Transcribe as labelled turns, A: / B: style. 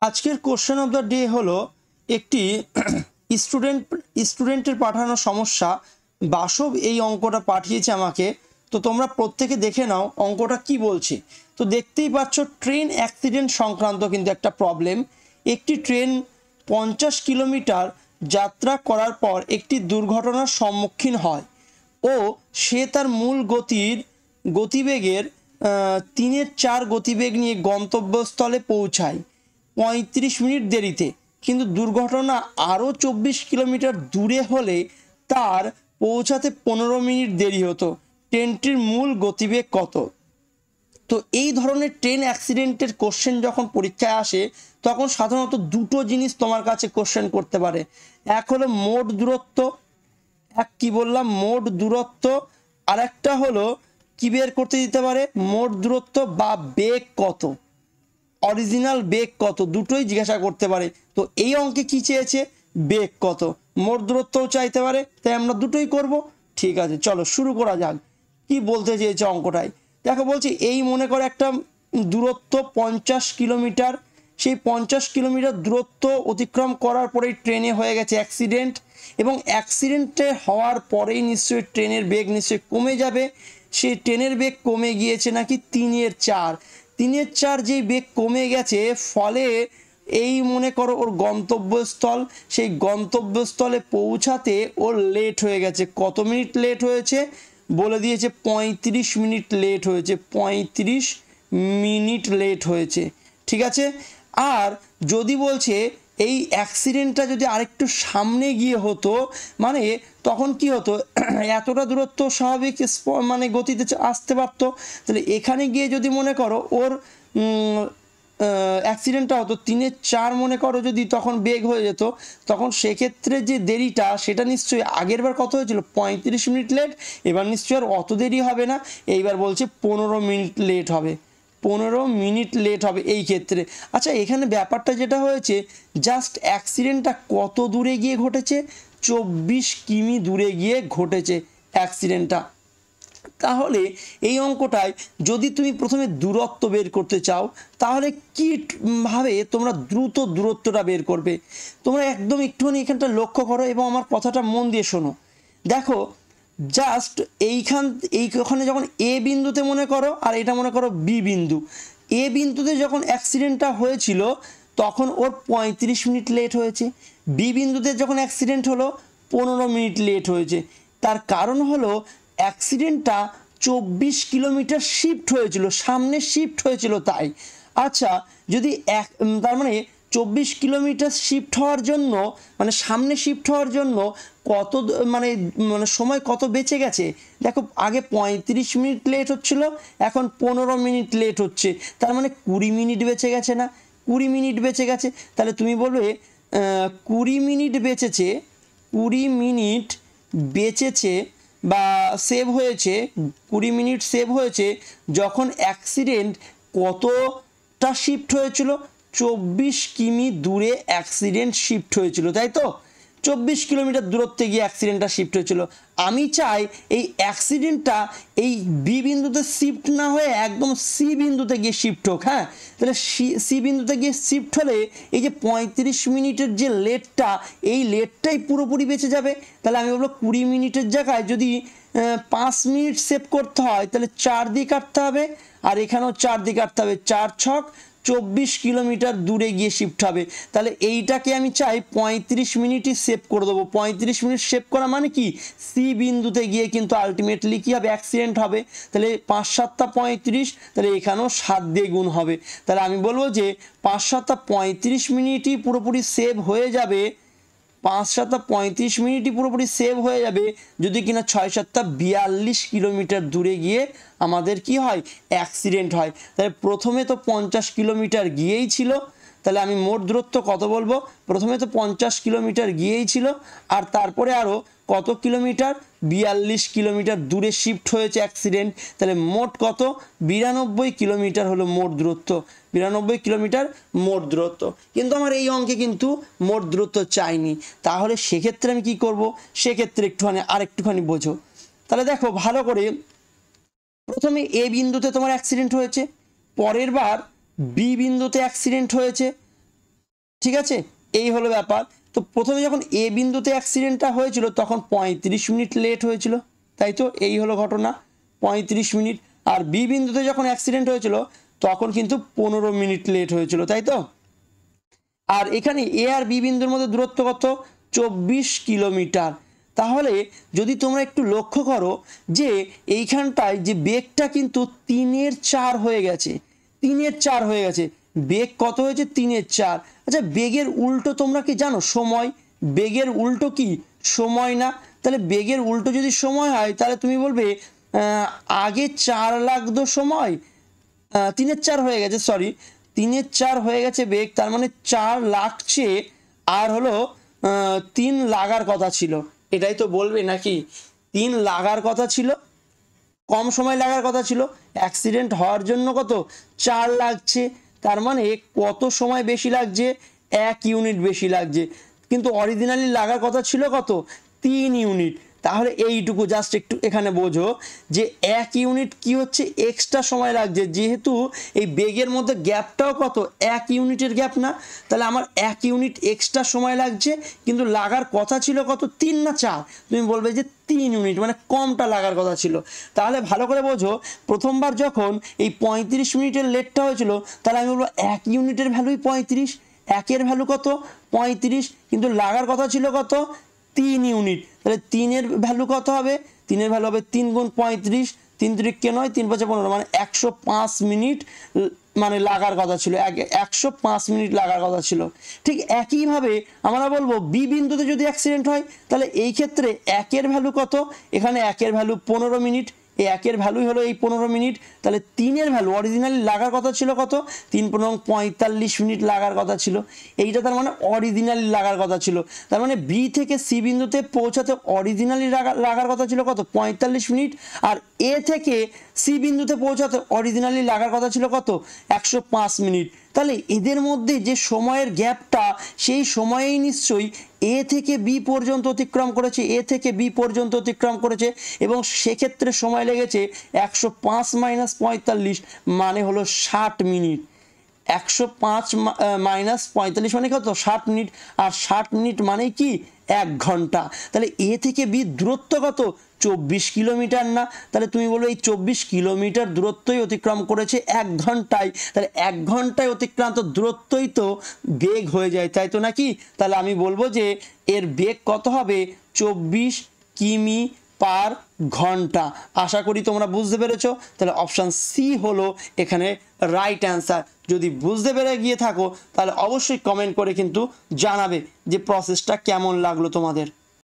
A: আজকের question of the day হলো একটি স্টুডেন্টের পাঠানো সমস্যা। বাসব এই অঙ্কটা পাঠিয়েছে আমাকে, তো তোমরা প্রত্যেকে দেখে নাও অঙ্কটা কি বলছে। তো দেখতেই পাচ্ছ ট্রেন অ্যাক্সিডেন্ট সংক্রান্ত কিন্তু একটা প্রবলেম। একটি ট্রেন 50 কিলোমিটার যাত্রা করার পর একটি দুর্ঘটনার সম্মুখীন হয় ও সে তার মূল গতিবেগের 3/4 গতিবেগ নিয়ে গন্তব্যস্থলে পৌঁছায় 35 মিনিট দেরিতে। কিন্তু দুর্ঘটনা আরও 24 কিলোমিটার দূরে হলে তার পৌঁছাতে 15 মিনিট দেরি হতো। ট্রেনটির মূল গতিবেগ কত? তো এই ধরনের ট্রেন অ্যাক্সিডেন্টের কোশ্চেন যখন পরীক্ষায় আসে তখন সাধারণত দুটো জিনিস তোমার কাছে কোশ্চেন করতে পারে। এক হলো মোট দূরত্ব, মোট দূরত্ব, আর একটা হলো কি বের করতে দিতে পারে, মোট দূরত্ব বা বেগ কত, অরিজিনাল বেগ কত, দুটোই জিজ্ঞাসা করতে পারে। তো এই অঙ্কে কি চেয়েছে, বেগ কত, মোট দূরত্বও চাইতে পারে, তাই আমরা দুটোই করব। ঠিক আছে, চলো শুরু করা যাক। কি বলতে চেয়েছে অঙ্কটায় দেখো, বলছি এই মনে করো একটা দূরত্ব 50 কিলোমিটার, সেই 50 কিলোমিটার দূরত্ব অতিক্রম করার পরেই ট্রেনে হয়ে গেছে অ্যাক্সিডেন্ট, এবং অ্যাক্সিডেন্টে হওয়ার পরেই নিশ্চয়ই ট্রেনের বেগ নিশ্চয়ই কমে যাবে। সেই ট্রেনের বেগ কমে গিয়েছে নাকি 3/4 যেই বেগ কমে গেছে, ফলে এই মনে করো ওর গন্তব্যস্থল, সেই গন্তব্যস্থলে পৌঁছাতে ওর লেট হয়ে গেছে। কত মিনিট লেট হয়েছে বলে দিয়েছে, 35 মিনিট লেট হয়েছে, 35 মিনিট লেট হয়েছে। ঠিক আছে, আর যদি বলছে এই অ্যাক্সিডেন্টটা যদি আরেকটু সামনে গিয়ে হতো, মানে তখন কি হতো, এতটা দূরত্ব স্বাভাবিক মানে গতিতে আসতে পারতো। তাহলে এখানে গিয়ে যদি মনে করো ওর অ্যাক্সিডেন্টটা হতো 3/4 মনে করো যদি তখন বেগ হয়ে যেত, তখন সেক্ষেত্রে যে দেরিটা সেটা নিশ্চয়ই আগের বার কত হয়েছিল 35 মিনিট লেট, এবার নিশ্চয়ই আর অত দেরি হবে না, এইবার বলছে 15 মিনিট লেট হবে, 15 মিনিট লেট হবে এই ক্ষেত্রে। আচ্ছা, এখানে ব্যাপারটা যেটা হয়েছে, জাস্ট অ্যাক্সিডেন্টটা কত দূরে গিয়ে ঘটেছে, 24 কিমি দূরে গিয়ে ঘটেছে অ্যাক্সিডেন্টটা। তাহলে এই অঙ্কটায় যদি তুমি প্রথমে দূরত্ব বের করতে চাও, তাহলে কীভাবে তোমরা দ্রুত দূরত্বটা বের করবে, তোমরা একদম একটুখানি এখানটা লক্ষ্য করো এবং আমার কথাটা মন দিয়ে শোনো। দেখো, জাস্ট এইখানে যখন এ বিন্দুতে মনে করো, আর এটা মনে করো বি বিন্দু, এ বিন্দুতে যখন অ্যাক্সিডেন্টটা হয়েছিল তখন ওর 35 মিনিট লেট হয়েছে, বি বিন্দুতে যখন অ্যাক্সিডেন্ট হলো 15 মিনিট লেট হয়েছে। তার কারণ হলো অ্যাক্সিডেন্টটা 24 কিলোমিটার শিফট হয়েছিল, সামনে শিফট হয়েছিল তাই। আচ্ছা, যদি তার মানে 24 কিলোমিটার শিফট হওয়ার জন্য, মানে সামনে শিফট হওয়ার জন্য কত মানে সময় কত বেঁচে গেছে, দেখো আগে 35 মিনিট লেট হচ্ছিল, এখন 15 মিনিট লেট হচ্ছে, তার মানে 20 মিনিট বেঁচে গেছে না, 20 মিনিট বেঁচে গেছে। তাহলে তুমি বলবে 20 মিনিট বেঁচেছে, 20 মিনিট বেঁচেছে বা সেভ হয়েছে, 20 মিনিট সেভ হয়েছে যখন অ্যাক্সিডেন্ট কতটা শিফট হয়েছিল, 24 কিমি দূরে অ্যাক্সিডেন্ট শিফট হয়েছিল, তাই তো, 24 কিলোমিটার দূরত্বে গিয়ে অ্যাক্সিডেন্টটা শিফট হয়েছিল। আমি চাই এই অ্যাক্সিডেন্টটা এই বি বিন্দুতে শিফট না হয়ে একদম সি বিন্দুতে গিয়ে শিফট হোক। হ্যাঁ, তাহলে সি বিন্দুতে গিয়ে শিফট হলে এই যে 35 মিনিটের যে লেটটা, এই লেটটাই পুরোপুরি বেঁচে যাবে। তাহলে আমি বলবো 20 মিনিটের জায়গায় যদি 5 মিনিট সেভ করতে হয়, তাহলে 4 দিয়ে কাটতে হবে, আর এখানেও 4 দিয়ে কাটতে হবে, 4×6 24 কিলোমিটার দূরে গিয়ে শিফট হবে। তাহলে এইটাকে আমি চাই 35 মিনিটই সেভ করে দেবো। 35 মিনিট সেভ করা মানে কি, সি বিন্দুতে গিয়ে কিন্তু আলটিমেটলি কী হবে, অ্যাক্সিডেন্ট হবে। তাহলে 5 7 35, তাহলে এখানেও 7 দিয়ে গুণ হবে। তাহলে আমি বলবো যে 5 7 35 মিনিটই পুরোপুরি সেভ হয়ে যাবে, 5 7 35 মিনিটই পুরোপুরি সেভ হয়ে যাবে যদি কিনা 6 7 42 কিলোমিটার দূরে গিয়ে আমাদের কি হয়, অ্যাক্সিডেন্ট হয়। তাহলে প্রথমে তো 50 কিলোমিটার গিয়েই ছিল, তাহলে আমি মোট দূরত্ব কত বলবো, প্রথমে তো 50 কিলোমিটার গিয়েই ছিল, আর তারপরে আরও কত কিলোমিটার, 42 কিলোমিটার দূরে শিফট হয়েছে অ্যাক্সিডেন্ট। তাহলে মোট কত, 92 কিলোমিটার হলো মোট দূরত্ব, 92 কিলোমিটার মোট দূরত্ব। কিন্তু আমার এই অঙ্কে কিন্তু মোট দূরত্ব চাইনি, তাহলে সেক্ষেত্রে আমি কি করব, সেক্ষেত্রে আরেকটুখানি বোঝো। তাহলে দেখো ভালো করে, প্রথমে এ বিন্দুতে তোমার অ্যাক্সিডেন্ট হয়েছে, পরের বার বি বিন্দুতে অ্যাক্সিডেন্ট হয়েছে, ঠিক আছে, এই হলো ব্যাপার। তো প্রথমে যখন এ বিন্দুতে অ্যাক্সিডেন্টটা হয়েছিল তখন 35 মিনিট লেট হয়েছিল, তাই তো, এই হলো ঘটনা 35 মিনিট। আর বি বিন্দুতে যখন অ্যাক্সিডেন্ট হয়েছিল তখন কিন্তু 15 মিনিট লেট হয়েছিল, তাই তো। আর এখানে এ আর বি বিন্দুর মধ্যে দূরত্ব কত, 24 কিলোমিটার। তাহলে যদি তোমরা একটু লক্ষ্য করো যে এইখানটায় যে বেগটা কিন্তু 3/4 হয়ে গেছে, 3/4 হয়ে গেছে, বেগ কত হয়েছে, 3/4। আচ্ছা, বেগের উল্টো তোমরা কি জানো, সময়। বেগের উল্টো কি, সময় না? তাহলে বেগের উল্টো যদি সময় হয় তাহলে তুমি বলবে আগে 4 লাগতো সময়, 3/4 হয়ে গেছে, সরি 3/4 হয়ে গেছে বেগ, তার মানে 4 লাগছে, আর হলো 3 লাগার কথা ছিল, এটাই তো বলবে নাকি। 3 লাগার কথা ছিল, কম সময় লাগার কথা ছিল, অ্যাক্সিডেন্ট হওয়ার জন্য কত 4 লাগছে, তার মানে কত সময় বেশি লাগছে, 1 ইউনিট বেশি লাগছে, কিন্তু অরিজিনালি লাগার কথা ছিল কত, 3 ইউনিট। তাহলে এইটুকু জাস্ট একটু এখানে বোঝো যে 1 ইউনিট কি হচ্ছে, এক্সট্রা সময় লাগছে, যেহেতু এই বেগের মধ্যে গ্যাপটাও কত, 1 ইউনিটের গ্যাপ না, তাহলে আমার 1 ইউনিট এক্সট্রা সময় লাগছে, কিন্তু লাগার কথা ছিল কত, 3 না 4, তুমি বলবে যে 3 ইউনিট, মানে কমটা লাগার কথা ছিল। তাহলে ভালো করে বোঝো, প্রথমবার যখন এই 35 মিনিটের লেটটা হয়েছিল তাহলে আমি বলবো 1 ইউনিটের ভ্যালুই 35, 1-এর ভ্যালু কত, 35, কিন্তু লাগার কথা ছিল কত, 3 ইউনিট, তাহলে 3-এর ভ্যালু কত হবে, 3-এর ভ্যালু হবে 3 গুণ 35, 3 3 9, 3 5 15, মানে 105 মিনিট মানে লাগার কথা ছিল, 105 মিনিট লাগার কথা ছিল। ঠিক একইভাবে আমরা বলবো বি বিন্দুতে যদি অ্যাক্সিডেন্ট হয় তাহলে এই ক্ষেত্রে 1-এর ভ্যালু কত, এখানে 1-এর ভ্যালু 15 মিনিট, এই 1-এর ভ্যালুই হলো এই 15 মিনিট, তাহলে 3-এর ভ্যালু অরিজিনালি লাগার কথা ছিল কত, 3 15 45 মিনিট লাগার কথা ছিল, এইটা তার মানে অরিজিনালি লাগার কথা ছিল। তার মানে বি থেকে সি বিন্দুতে পৌঁছাতে অরিজিনালি লাগার কথা ছিল কত, 45 মিনিট, আর এ থেকে সি বিন্দুতে পৌঁছাতে অরিজিনালি লাগার কথা ছিল কত, 105 মিনিট। তাহলে এদের মধ্যে যে সময়ের গ্যাপটা, সেই সময়েই নিশ্চয়ই এ থেকে বি পর্যন্ত অতিক্রম করেছে, এ থেকে বি পর্যন্ত অতিক্রম করেছে, এবং সেক্ষেত্রে সময় লেগেছে 105 মাইনাস 45 মানে হলো 60 মিনিট। 105 মাইনাস 45 মানে কত, 60 মিনিট, আর 60 মিনিট মানে কি 1 ঘন্টা। তাহলে এ থেকে বি দূরত্ব কত, 24 কিলোমিটার না? তাহলে তুমি বলো এই 24 কিলোমিটার দূরত্বই অতিক্রম করেছে 1 ঘন্টায়, তাহলে 1 ঘন্টায় অতিক্রান্ত দূরত্বই তো বেগ হয়ে যায়, তাই তো নাকি? তাহলে আমি বলবো যে এর বেগ কত হবে, 24 কিমি পার ঘন্টা। আশা করি তোমরা বুঝতে পেরেছো। তাহলে অপশান সি হলো এখানে রাইট অ্যান্সার। যদি বুঝতে পেরে গিয়ে থাকো তাহলে অবশ্যই কমেন্ট করে কিন্তু জানাবে যে প্রসেসটা কেমন লাগলো তোমাদের।